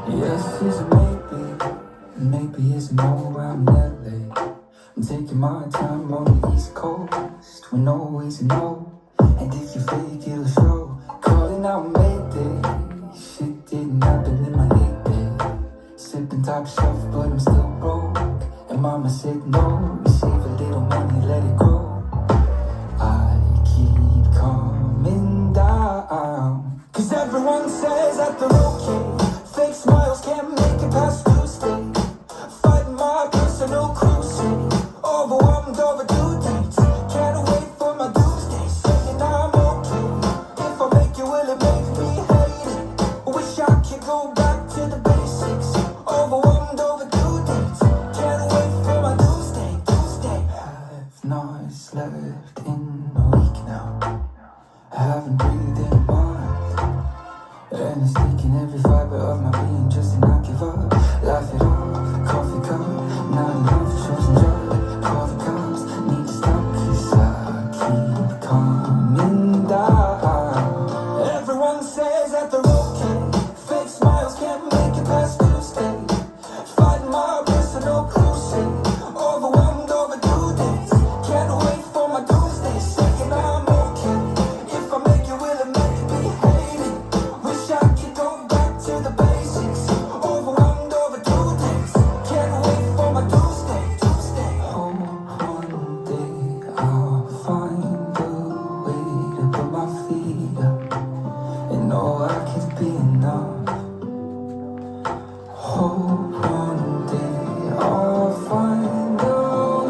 Yes is a maybe, maybe is a no around LA. I'm taking my time on the East Coast, with no ways to know. And if you fake, it'll show. Calling out Mayday, shit didn't happen in my heyday. Sipping top shelf, but I'm still broke. And mama said no, save a little money, let it grow. I keep coming down, 'cause everyone says that they're okay. Fake smiles can't make it past Tuesday. Fighting my personal crusade. Overwhelmed over due dates. Can't wait for my doomsday. Saying I'm okay. If I make it, will it make me hate it? Wish I could go back to the basics. Overwhelmed over due dates. Can't wait for my doomsday. Doomsday. Have not slept in a week now. I haven't breathed in a month. And it's taking every fiber of my being just to not give up. Laugh it off, coffee cup, not enough chosen drug. Coffee cups, need to stop 'cause I keep coming down. Everyone says that they're okay. Fake smiles can't make it past Tuesday. Fighting my personal crusade. Overwhelmed over due dates. Can't wait for my doomsday. Saying I'm okay. If I make it, will it make me hate it? Wish I could go back to the basics. Overwhelmed over due dates. Can't wait for my doomsday. Doomsday. Hope one day I'll find a way to put my feet up and know I could be enough. Hope one day I'll find a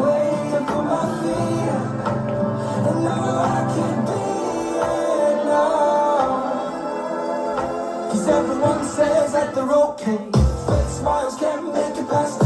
way to put my feet up and know I could be enough. 'Cause everyone says that they're okay. Fake smiles can't make it past